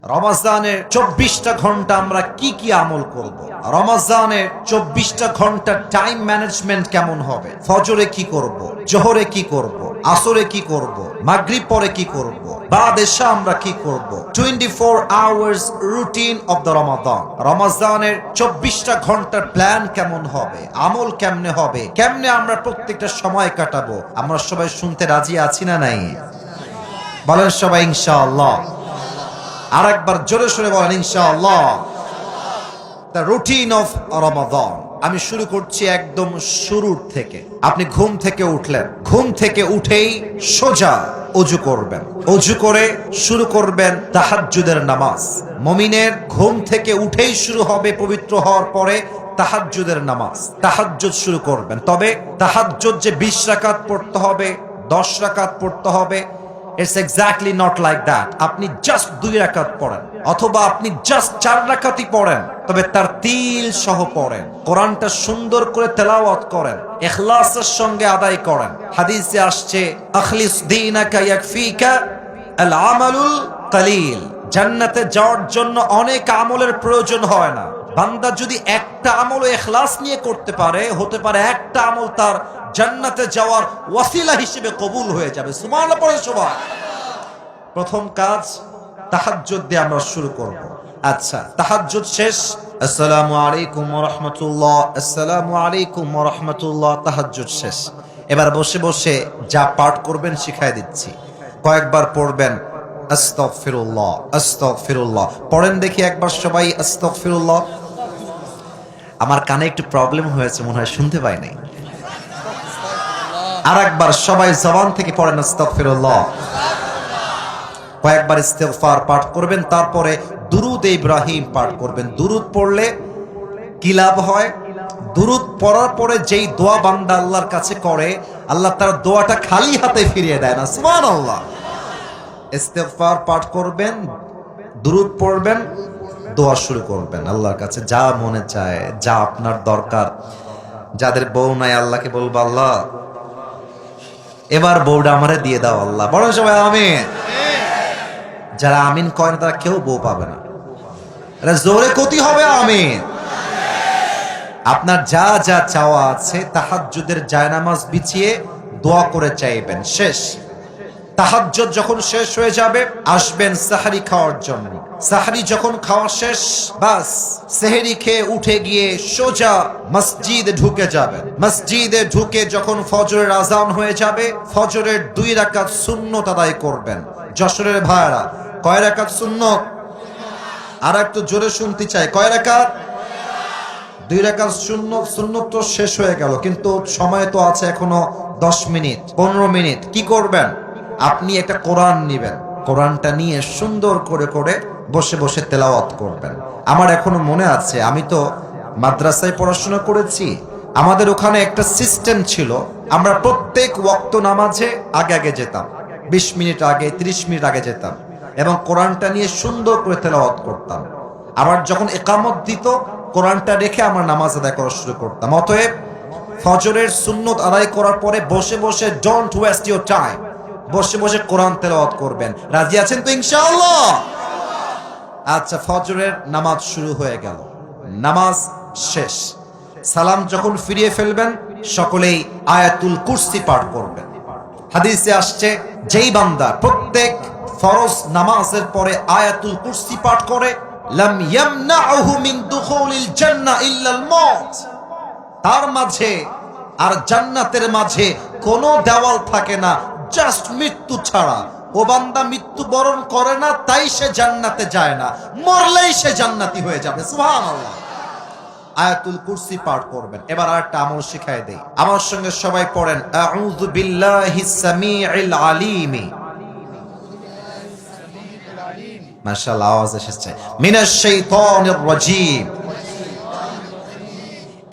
রমজানের 24টা ঘন্টা আমরা কি কি আমল করব। রমজানের 24টা ঘন্টা টাইম ম্যানেজমেন্ট কেমন হবে। ফজরে কি করব, জোহরে কি করব, আসরে কি করব, মাগরিব পরে কি করব, বাদ এশা আমরা কি করব। 24 আওয়ার্স রুটিন অফ দ্য রমাদান। রমজানের 24টা ঘন্টার প্ল্যান কেমন হবে, আমল কেমনে হবে, কেমনে আমরা প্রত্যেকটা সময় কাটাবো। আমরা সবাই শুনতে রাজি আছি না নাই? বলেন সবাই ইনশাআল্লাহ। আর একবার জোরে সোরে বলেন ইনশাআল্লাহ। দ্য রুটিন অফ রমাদান। আমি শুরু করছি একদম শুরুর থেকে। আপনি ঘুম থেকে উঠলেন, ঘুম থেকে উঠেই সোজা অজু করবেন, অজু করে শুরু করবেন তাহাজ্জুদের নামাজ। মুমিনের ঘুম থেকে উঠেই শুরু হবে পবিত্র হওয়ার পরে তাহাজ্জুদের নামাজ। তাহাজ্জুদ শুরু করবেন। তবে তাহাজ্জুদ যে 20 রাকাত পড়তে হবে, 10 রাকাত পড়তে হবে, it's exactly not like that. আপনি জাস্ট 2 রাকাত পড়েন, অথবা আপনি জাস্ট 4 রাকাতই পড়েন, তবে তার তিল সহ পড়েন। কোরআনটা সুন্দর করে তেলাওয়াত করেন, ইখলাসের সঙ্গে আদায় করেন। হাদিসে আসছে আখলিস দীনাকা ইয়াকফিকা আল আমালুল কালিল। জান্নাতে যাওয়ার জন্য অনেক আমলের প্রয়োজন হয় না। বান্দা যদি একটা আমল ইখলাস নিয়ে করতে পারে, হতে পারে একটা আমল তার জান্নাতে যাওয়ার ওয়াসিলা হিসেবে কবুল হয়ে যাবে। সুবহানাল্লাহ পড়ে সবাই। প্রথম কাজ তাহাজ্জুদ দিয়ে আমরা শুরু করব। আচ্ছা, তাহাজ্জুদ শেষ, আসসালামু আলাইকুম ওয়া রাহমাতুল্লাহ, আসসালামু আলাইকুম ওয়া রাহমাতুল্লাহ, তাহাজ্জুদ শেষ। এবার বসে বসে যা পাঠ করবেন শিখাই দিচ্ছি। কয়েকবার পড়বেন আস্তাগফিরুল্লাহ, আস্তাগফিরুল্লাহ। পড়েন দেখি একবার সবাই আস্তাগফিরুল্লাহ। আমার কানে একটু প্রবলেম হয়েছে, মনে হয় শুনতে পাই নাই। আর একবার সবাই জবান থেকে পড়েন আস্তাগফিরুল্লাহ। কয়েকবার ইস্তিগফার পাঠ করবেন, তারপরে দুরুদ ইব্রাহিম পাঠ করবেন। দুরুদ পড়লে কি লাভ হয়? দুরুদ পড়ার পরে যেই দোয়া বান্দা আল্লাহর কাছে করে, আল্লাহ তার দোয়াটা খালি হাতে ফিরিয়ে দেয় না। সুবহানাল্লাহ। ইস্তিগফার পাঠ করবেন, দুরুদ পড়বেন, দোয়া শুরু করবেন আল্লাহর কাছে। যা মনে চায়, যা আপনার দরকার। যাদের বউ নাই আল্লাহকে বলবো, আল্লাহ এবার বউটা আমারে দিয়ে দাও আল্লাহ। বড় সবাই আমিন। যারা আমিন কয় না তারা কেউ বউ পাবে না। এটা জোরে কতি হবে আমিন। আপনার যা যা চাওয়া আছে তাহাজ্জুদের জায়নামাজ বিছিয়ে দোয়া করে চাইবেন। শেষ। তাহাজ্জুদ যখন শেষ হয়ে যাবে, আসবেন সাহরি খাওয়ার জন্য। সাহরি যখন খাওয়া শেষ, বাস সেহরি খেয়ে উঠে গিয়ে সোজা মসজিদে ঢুকে যাবেন। মসজিদে ঢুকে যখন ফজরের আজান হয়ে যাবে, ফজরের 2 রাকাত সুন্নত আদায় করবেন। যশোরের ভাইরা, কয় রাকাত সুন্নত? আর একটু জোরে শুনতে চাই, কয় রাকাত? 2 রাকাত সুন্নত। সুন্নত তো শেষ হয়ে গেল, কিন্তু সময় তো আছে এখনো 10 মিনিট 15 মিনিট। কি করবেন? আপনি একটা কোরআন নিবেন, কোরআনটা নিয়ে সুন্দর করে করে বসে বসে তেলাওয়াত করবেন। আমার এখনো মনে আছে, আমি তো মাদ্রাসায় পড়াশোনা করেছি। আমাদের ওখানে একটা সিস্টেম ছিল, আমরা প্রত্যেক ওয়াক্ত নামাজে আগে আগে যেতাম। 20 মিনিট আগে, 30 মিনিট আগে যেতাম এবং কোরআনটা নিয়ে সুন্দর করে তেলাওয়াত করতাম। আবার যখন ইকামত দিত, কোরআনটা রেখে আমরা নামাজ আদায় করা শুরু করতাম। অতএব ফজরের সুন্নত আদায় করার পরে বসে বসে ডোন্ট ওয়েস্ট ইওর টাইম, বসে বসে কোরআন তেলাওয়াত করবেন। রাজি আছেন তো ইনশাআল্লাহ? আচ্ছা, ফজরের নামাজ শুরু হয়ে গেল, নামাজ শেষ। সালাম যখন ফিরিয়ে ফেলবেন, সকলেই আয়াতুল কুরসি পাঠ করবেন। হাদিসে আসছে, যেই বান্দা প্রত্যেক ফরজ নামাজের পরে আয়াতুল কুরসি পাঠ করে, লাম ইয়ামনাহু মিন দুখুলিল জান্নাহ ইল্লাল মাউত, তার মাঝে আর জান্নাতের মাঝে কোনো দেওয়াল থাকে না, জাস্ট মৃত্যু ছাড়া। ও বান্দা মৃত্যু বরণ করে না, তাই সে জান্নাতে যায় না, মরলেই সে জান্নাতি হয়ে যাবে। সুবহানাল্লাহ। আয়াতুল কুরসি পাঠ করবেন। এবার আরেকটা আমল শিখাই দেই, আমার সঙ্গে সবাই পড়েন আউযু বিল্লাহিস সামিউল আলিম। মাশাআল্লাহ, আওয়াজ এসেছে। মিনাশ শাইতানির রাজীম।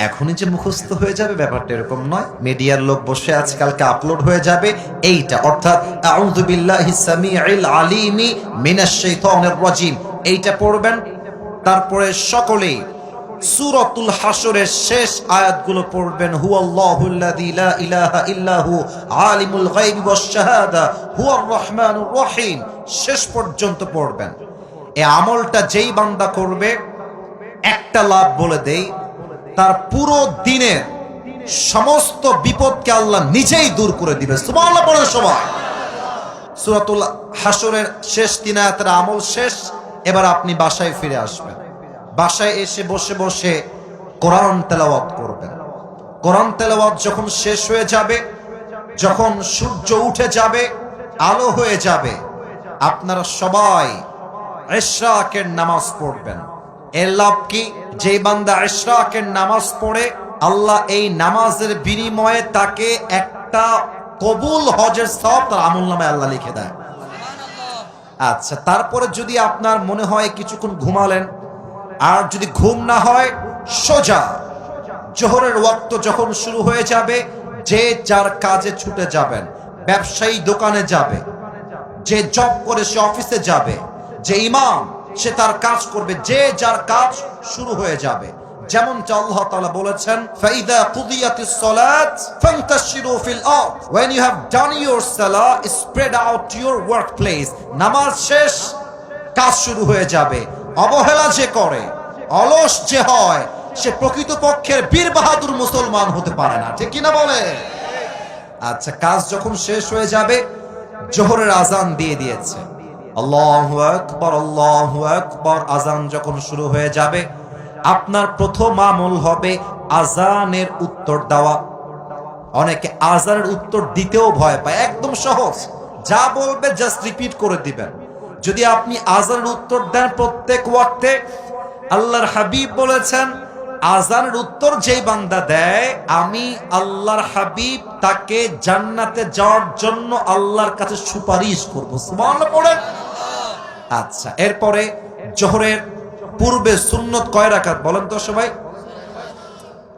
এখনই যে মুখস্থ হয়ে যাবে ব্যাপারটা এরকম নয়। মিডিয়ার লোক বসে আছে, কালকে আপলোড হয়ে যাবে এইটা, অর্থাৎ আউযু বিল্লাহিস সামিউল আলিম মিনাশ শাইতানির রাজীম, এইটা পড়বেন। তারপরে সকলেই সূরাতুল হাশরের শেষ আয়াতগুলো পড়বেন। হুয়াল্লাহুল্লাযী লা ইলাহা ইল্লাহু আলিমুল গায়বি ওয়াশ শাহাদা হুয়ার রহমানুর রহিম, শেষ পর্যন্ত পড়বেন। এই আমলটা যেই বান্দা করবে, একটা লাভ বলে দেই, তার পুরো দিনের সমস্ত বিপদকে আল্লাহ নিজেই দূর করে দিবে। সুবহানাল্লাহ পড়ে সবাই। সূরাতুল হাশরের শেষ 3 আয়াতের আমল শেষ। এবার আপনি বাসায় ফিরে আসবেন। বাসায় এসে বসে বসে কোরআন তেলাওয়াত করবেন। কোরআন তেলাওয়াত যখন শেষ হয়ে যাবে, যখন সূর্য উঠে যাবে, আলো হয়ে যাবে, আপনারা সবাই ইশরাকের নামাজ পড়বেন। এর লাভ কি? যে বান্দা ইশরাকের নামাজ পড়ে, আল্লাহ এই নামাজের বিনিময়ে তাকে একটা কবুল হজের সওয়াব তার আমলনামায় আল্লাহ লিখে দেয়। আচ্ছা, তারপরে যদি আপনার মনে হয় কিছুক্ষণ ঘুমালেন, আর যদি ঘুম না হয়, সোজা জোহরের ওয়াক্ত যখন শুরু হয়ে যাবে, যে যার কাজে ছুটে যাবেন। ব্যবসায়ী দোকানে যাবে, যে জব করে সে অফিসে যাবে, যে ইমাম সে তার কাজ করবে, যে যার কাজ শুরু হয়ে যাবে। যেমনটা আল্লাহ তাআলা বলেছেন, ফাইদা কুদিয়াতিস সালাত ফান্তাশিরু ফিল আরদ, when you have done your salah spread out to your workplace। নামাজ শেষ, কাজ শুরু হয়ে যাবে। অবহেলা যে করে, অলস যে হয়, সে প্রকৃতপক্ষের বীর বাহাদুর মুসলমান হতে পারে না। ঠিক কি না বলে? আচ্ছা, কাজ যখন শেষ হয়ে যাবে, জোহরের আজান দিয়ে দিয়েছে, আল্লাহু আকবার আল্লাহু আকবার, আজান যখন শুরু হয়ে যাবে, আপনার প্রথম আমল হবে আজানের উত্তর দেওয়া। অনেকে আজানের উত্তর দিতেও ভয় পায়। একদম সহজ, যা বলবে জাস্ট রিপিট করে দিবেন। যদি আপনি আজানের উত্তর দেন প্রত্যেক ওয়াক্তে, আল্লাহর হাবিব বলেছেন, আজানের উত্তর যেই বান্দা দেয়, আমি আল্লাহর হাবিব তাকে জান্নাতে যাওয়ার জন্য আল্লাহর কাছে সুপারিশ করব। সুবহানাল্লাহ পড়েন। আচ্ছা, এরপরে জোহরের পূর্বে সুন্নত কয় রাকাত বলেন তো সবাই?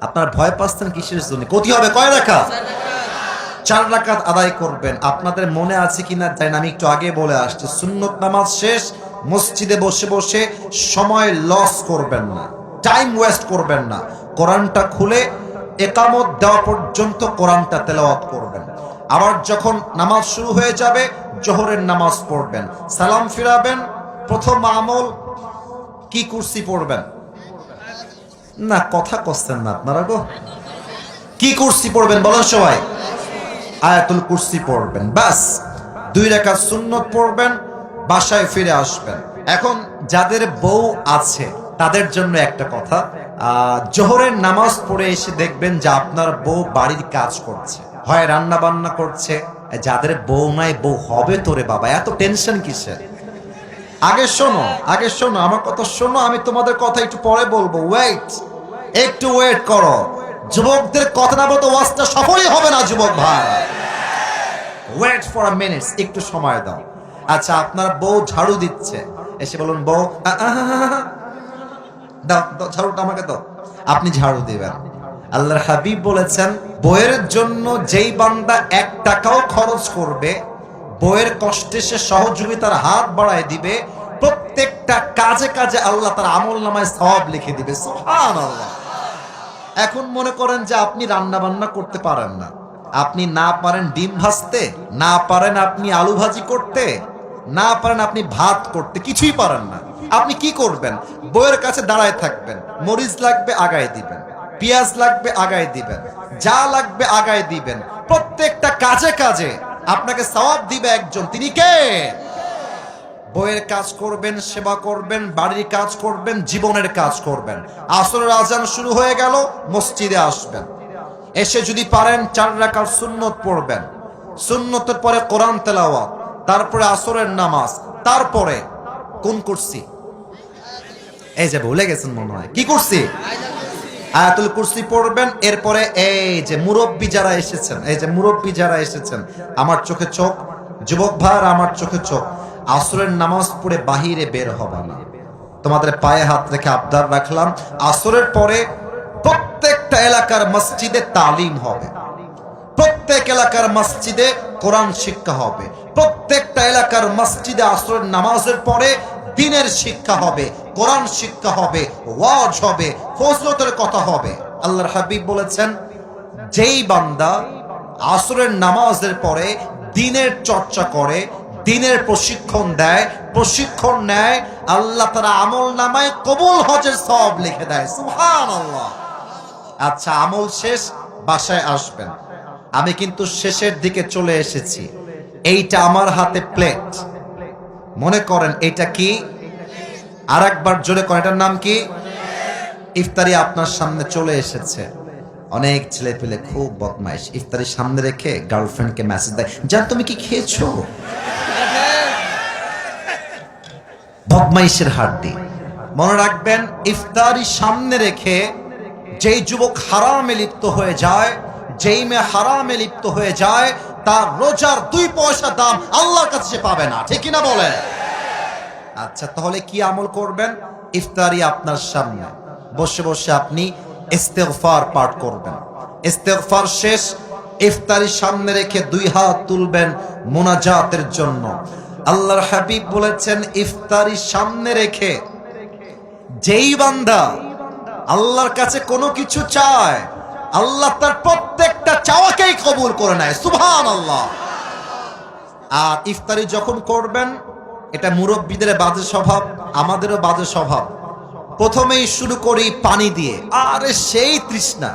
আপনার ভয় পাচ্ছেন কিসের জন্য? কত হবে? কয় রাকাত? 4 রাকাত আদায় করবেন। আপনাদের মনে আছে কিনা জানি না, আমি একটু আগে বলে আসছি, সুন্নত নামাজ শেষ, মসজিদে বসে বসে সময় লস করবেন না, টাইম ওয়েস্ট করবেন না। কোরআনটা খুলে ইকামত দেওয়া পর্যন্ত কোরআনটা তেলাওয়াত করবেন। আবার যখন নামাজ শুরু হয়ে যাবে, জোহরের নামাজ পড়বেন, সালাম ফিরাবেন। প্রথম আমল কি? কুরসি পড়বেন না? কথা কচ্ছেন না আপনারা গো। কি কুরসি পড়বেন বলেন সবাই? আয়াতুল কুরসি পড়বেন। বাস 2 রাকাত সুন্নত পড়বেন, বাসায় ফিরে আসবেন। এখন যাদের বউ আছে তাদের জন্য একটা কথা, জোহরের নামাজ পড়ে এসে দেখবেন যে আপনার বউ বাড়ির কাজ করছে, হয় রান্না বান্না করছে। যাদের বউ নাই, বউ হবে তোরে বাবা, এত টেনশন কিসের? আগে শোনো, আগে শোনো আমার কথা, শোনো, আমি তোমাদের কথা একটু পরে বলবো। ওয়েট, একটু ওয়েট করো। যুবকদের কথা না বলতে ওয়াজটা সফলই হবে না যুবক ভাই। ওয়েট ফর আ মিনিট, একটু সময় দাও। আচ্ছা, আপনার বউ ঝাড়ু দিচ্ছে, এসে বলুন, বউ দাও দাও ঝাড়ুটা আমাকে দাও। আপনি ঝাড়ু দিবেন। আল্লাহর হাবিব বলেছেন, বউয়ের জন্য যেই বান্দা 1 টাকাও খরচ করবে, বউয়ের কষ্টে সে সহযোগিতার হাত বাড়ায় দিবে, প্রত্যেকটা কাজে কাজে আল্লাহ তার আমলনামায় সওয়াব লিখে দিবে। সুবহানাল্লাহ। এখন মনে করেন যে আপনি রান্না বান্না করতে পারেন না, আপনি না পারেন ডিম ভাজতে, না পারেন আপনি আলু ভাজি করতে, না পারেন আপনি ভাত করতে, কিছুই পারেন না। আপনি কি করবেন? বউয়ের কাছে দাঁড়ায় থাকবেন। মরিচ লাগবে আগায় দিবেন, পেঁয়াজ লাগবে আগায় দিবেন, যা লাগবে আগায় দিবেন। প্রত্যেকটা কাজে কাজে আপনাকে সওয়াব দিবে একজন। তিনি কে? বউয়ের কাজ করবেন, সেবা করবেন, বাড়ির কাজ করবেন, জীবনের কাজ করবেন। আসরের আজান শুরু হয়ে গেল, মসজিদে আসবেন। এসে যদি পারেন 4 রাকাত সুন্নত পড়বেন। সুন্নতের পরে কোরআন তেলাওয়াত, তারপরে আসরের নামাজ, তারপরে কোন কুরসি? এই যে ভুলে গেছেন মনে হয়, কি কুরসি? আয়াতুল কুরসি পড়বেন। এরপরে এই যে মুরব্বি যারা এসেছেন, এই যে মুরব্বি যারা এসেছেন, আমার চোখে চোখ, যুবক ভাইরা আমার চোখে চোখ, আসরের নামাজ পড়ে বাহিরে বের হবে না। তোমাদের পায়ে হাত রেখে আবদার রাখলাম, আসরের পরে প্রত্যেকটা এলাকার মসজিদে তালিম হবে, প্রত্যেক এলাকার মসজিদে কোরআন শিক্ষা হবে, প্রত্যেকটা এলাকার মসজিদে আসরের নামাজের পরে দ্বীনের শিক্ষা হবে, কোরআন শিক্ষা হবে, ওয়াজ হবে, ফজিলতের কথা হবে। আল্লাহর হাবিব বলেছেন, যেই বান্দা আসরের নামাজের পরে দ্বীনের চর্চা করে, দ্বীনের প্রশিক্ষণ দেয়, প্রশিক্ষণ নেয়, আল্লাহ তাআলা আমল নামায় কবুল হজের সওয়াব লিখে দেয়। সুবহানাল্লাহ। আচ্ছা, আমল শেষ, বাসায় আসবেন। আমি কিন্তু শেষের দিকে চলে এসেছি। এইটা আমার হাতে প্লেট, মনে করেন এটা কি? আর একবার জোরে করেন, এটার নাম কি? ইফতারি আপনার সামনে চলে এসেছে। অনেক ছেলে পেলে খুব বদমাইশ, ইফতারি সামনে রেখে গার্লফ্রেন্ডকে মেসেজ দেয়, জান তুমি কি খেয়েছো? বদমাইশের হাড্ডি। মনে রাখবেন, ইফতারি সামনে রেখে যেই যুবক হারামে লিপ্ত হয়ে যায়, যেই মেয়ে হারামে লিপ্ত হয়ে যায়, তার রোজার 2 পয়সা দাম আল্লাহর কাছে পাবে না। ঠিক কিনা বলেন? আচ্ছা, তাহলে কি আমল করবেন? ইফতারি আপনার সামনে, বসে বসে আপনি ইস্তেগফার পাঠ করবেন। ইস্তেগফার শেষ, ইফতারি সামনে রেখে 2 হাত তুলবেন মুনাজাতের জন্য। আল্লাহর হাবিব বলেছেন, ইফতারি সামনে রেখে যেই বান্দা আল্লাহর কাছে কোনো কিছু চায়, আল্লাহ তার প্রত্যেকটা চাওয়াকেই কবুল করে নেয়। সুবহানাল্লাহ। আর ইফতারি যখন করবেন, এটা মুরব্বীদের বাজে স্বভাব, আমাদেরও বাজে স্বভাব। প্রথমেই শুরু করি পানি দিয়ে, আরে সেই তৃষ্ণা।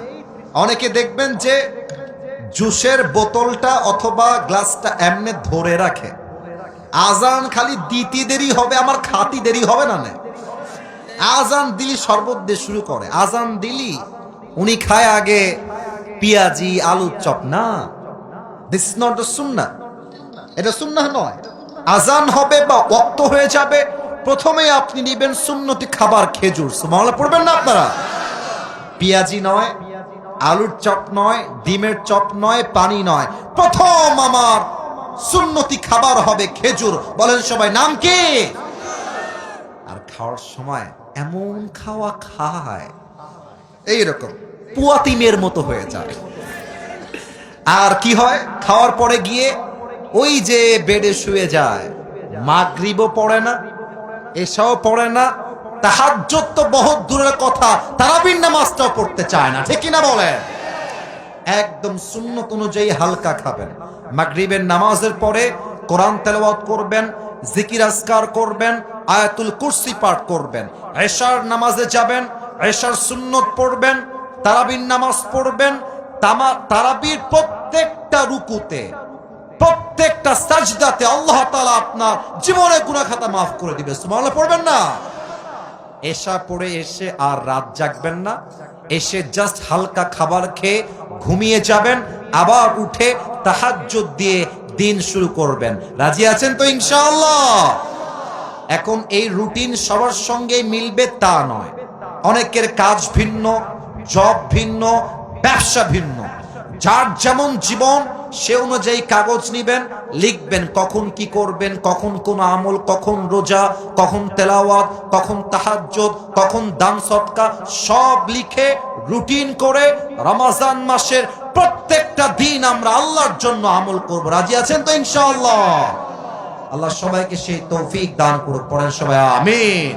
অনেকে দেখবেন যে জুসের বোতলটা অথবা গ্লাসটা এমনি ধরে রাখে, আজান খালি দিতে দেরি হবে, আমার খাতি দেরি হবে না। আজান দিলি শরবত দিয়ে শুরু করে, আজান দিলি উনি খায় আগে পেঁয়াজি আলুর চপ। না, দিস ইজ নট দ্য সুন্নাহ। এটা সুন্নাহ নয়। আজান হবে বা ওয়াক্ত হয়ে যাবে, প্রথমে আপনি নিবেন সুন্নতি খাবার, খেজুর। সুবহানাল্লাহ পড়বেন না আপনারা? পেঁয়াজি নয়, আলুর চপ নয়, ডিমের চপ নয়, পানি নয়, প্রথম আমার সুন্নতি খাবার হবে খেজুর। বলেন সবাই, নাম কি? আর খাওয়ার সময় এমন খাওয়া খায়, এইরকম পুয়াতিমের মতো হয়ে যায়। আর কি হয়? খাওয়ার পরে গিয়ে ওই যে বেডে শুয়ে যায়, মাগরিবও পড়ে না, এশাও পড়ে না, তাহাজ্জুদ তো বহুত দূরের কথা, তারাবির নামাজটাও পড়তে চায় না। ঠিক কিনা বলেন? একদম সুন্নত অনুযায়ী হালকা খাবেন। মাগরিবের নামাজের পরে কোরআন তেলাওয়াত করবেন, জিকির আজকার করবেন, আয়াতুল কুরসি পাঠ করবেন। এশার নামাজে যাবেন, এশার সুন্নত পড়বেন, তারাবির নামাজ পড়বেন। তারাবির প্রত্যেকটা রুকুতে, প্রত্যেকটা সাজদাতে আল্লাহ তাআলা আপনার জীবনের গুনাহ খাতা মাফ করে দিবে। সুবহানাল্লাহ পড়বেন না? এশা পড়ে এসে আর রাত জাগবেন না, এসে জাস্ট হালকা খাবার খেয়ে ঘুমিয়ে যাবেন, আবার উঠে তাহাজ্জুদ দিয়ে দিন শুরু করবেন। রাজি আছেন তো ইনশাআল্লাহ? এখন এই রুটিন সবার সঙ্গে মিলবে তা নয়। অনেকের কাজ ভিন্ন, জব ভিন্ন, ব্যবসা ভিন্ন। যার যেমন জীবন সে অনুযায়ী কাগজ নিবেন, লিখবেন কখন কি করবেন, কখন কোন আমল, কখন রোজা, কখন তেলাওয়াত, কখন তাহাজ্জুদ, কখন দান সদকা, সব লিখে রুটিন করে রমজান মাসের প্রত্যেকটা দিন আমরা আল্লাহর জন্য আমল করব। রাজি আছেন তো ইনশাআল্লাহ? আল্লাহ সবাইকে সেই তৌফিক দান করুক। পড়েন সবাই আমিন।